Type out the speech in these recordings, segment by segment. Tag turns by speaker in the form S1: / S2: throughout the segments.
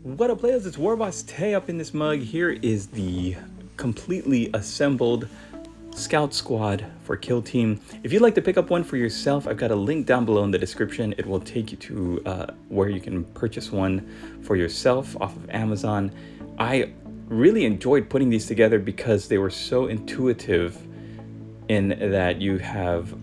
S1: What up, players? It's Warboss Tay up in this mug. Here is the completely assembled Scout Squad for Kill Team. If you'd like to pick up one for yourself, I've got a link down below in the description. It will take you to where you can purchase one for yourself off of Amazon. I really enjoyed putting these together because they were so intuitive in that you have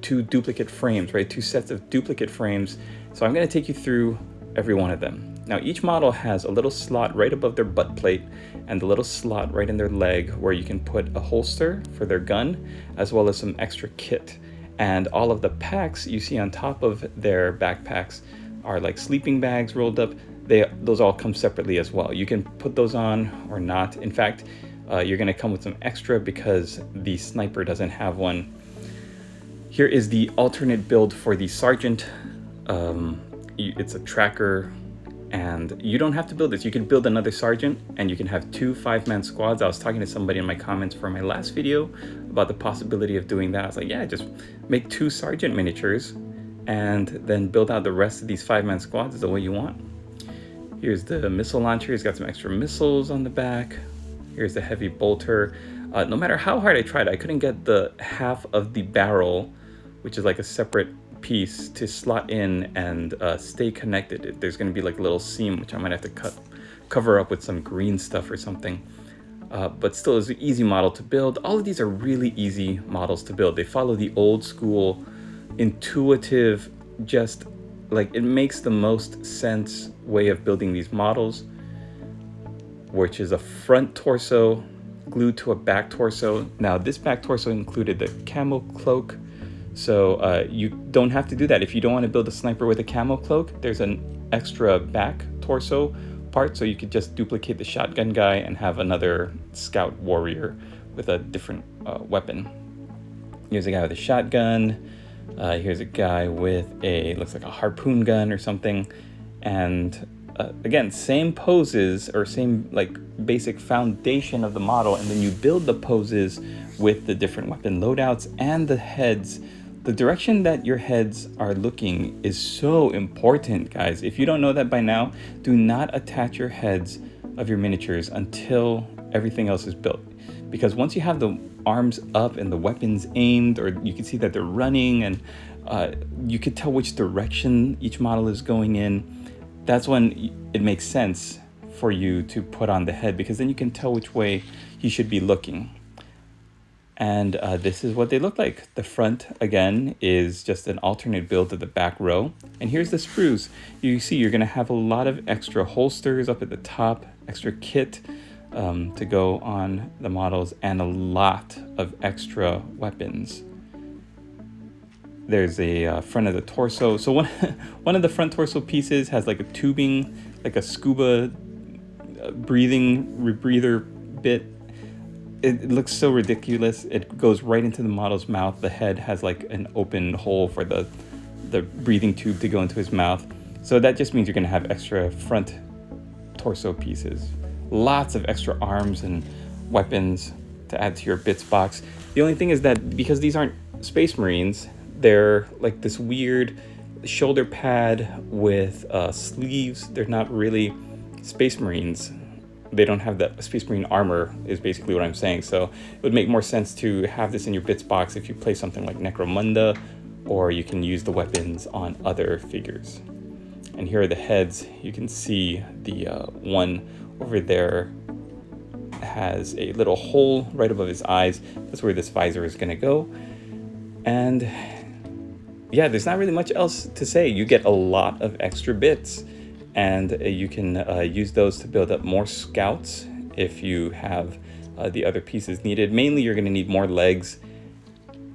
S1: two duplicate frames, right? Two sets of duplicate frames. So I'm going to take you through every one of them. Now each model has a little slot right above their butt plate and a little slot right in their leg where you can put a holster for their gun as well as some extra kit. And all of the packs you see on top of their backpacks are like sleeping bags rolled up. Those all come separately as well. You can put those on or not. In fact, you're going to come with some extra because the sniper doesn't have one. Here is the alternate build for the sergeant. It's a tracker. And you don't have to build this. You can build another sergeant and you can have two 5-man squads. I was talking to somebody in my comments for my last video about the possibility of doing that. I was like, yeah, just make 2 sergeant miniatures and then build out the rest of these 5-man squads the way you want. Here's the missile launcher. He's got some extra missiles on the back. Here's the heavy bolter. No matter how hard I tried, I couldn't get the half of the barrel, which is like a separate piece, to slot in and stay connected. There's going to be like a little seam which I might have to cover up with some green stuff or something, but still is an easy model to build. All of these are really easy models to build. They follow the old school intuitive, just like it makes the most sense way of building these models, which is a front torso glued to a back torso. Now this back torso included the camo cloak. So you don't have to do that. If you don't want to build a sniper with a camo cloak, there's an extra back torso part, so you could just duplicate the shotgun guy and have another scout warrior with a different weapon. Here's a guy with a shotgun. Here's a guy with looks like a harpoon gun or something. And again, same poses or same like basic foundation of the model, and then you build the poses with the different weapon loadouts and the heads. The direction that your heads are looking is so important, guys. If you don't know that by now, do not attach your heads of your miniatures until everything else is built. Because once you have the arms up and the weapons aimed, or you can see that they're running and you could tell which direction each model is going in, that's when it makes sense for you to put on the head, because then you can tell which way he should be looking. And this is what they look like. The front, again, is just an alternate build of the back row. And here's the sprues. You see you're going to have a lot of extra holsters up at the top, extra kit to go on the models, and a lot of extra weapons. There's a front of the torso. So one of the front torso pieces has like a tubing, like a scuba rebreather bit. It looks so ridiculous. It goes right into the model's mouth. The head has like an open hole for the breathing tube to go into his mouth. So that just means you're going to have extra front torso pieces. Lots of extra arms and weapons to add to your bits box. The only thing is that because these aren't Space Marines, they're like this weird shoulder pad with sleeves. They're not really Space Marines. They don't have that Space Marine armor, is basically what I'm saying. So it would make more sense to have this in your bits box if you play something like Necromunda, or you can use the weapons on other figures. And here are the heads. You can see the one over there has a little hole right above his eyes. That's where this visor is going to go. And yeah, there's not really much else to say. You get a lot of extra bits. And you can use those to build up more scouts if you have the other pieces needed. Mainly, you're going to need more legs.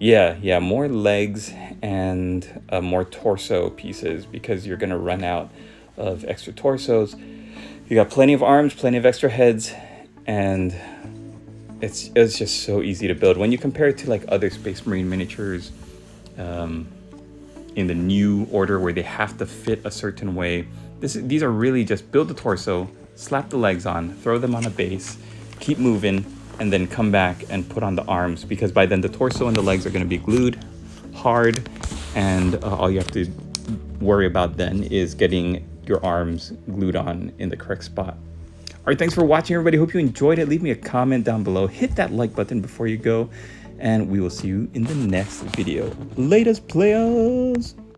S1: Yeah, more legs and more torso pieces, because you're going to run out of extra torsos. You got plenty of arms, plenty of extra heads, and it's just so easy to build. When you compare it to like other Space Marine miniatures in the new order where they have to fit a certain way, these are really just build the torso, slap the legs on, throw them on a base, keep moving, and then come back and put on the arms, because by then the torso and the legs are going to be glued hard, and all you have to worry about then is getting your arms glued on in the correct spot. All right, thanks for watching, everybody. Hope you enjoyed it. Leave me a comment down below. Hit that like button before you go, and we will see you in the next video. Latest players!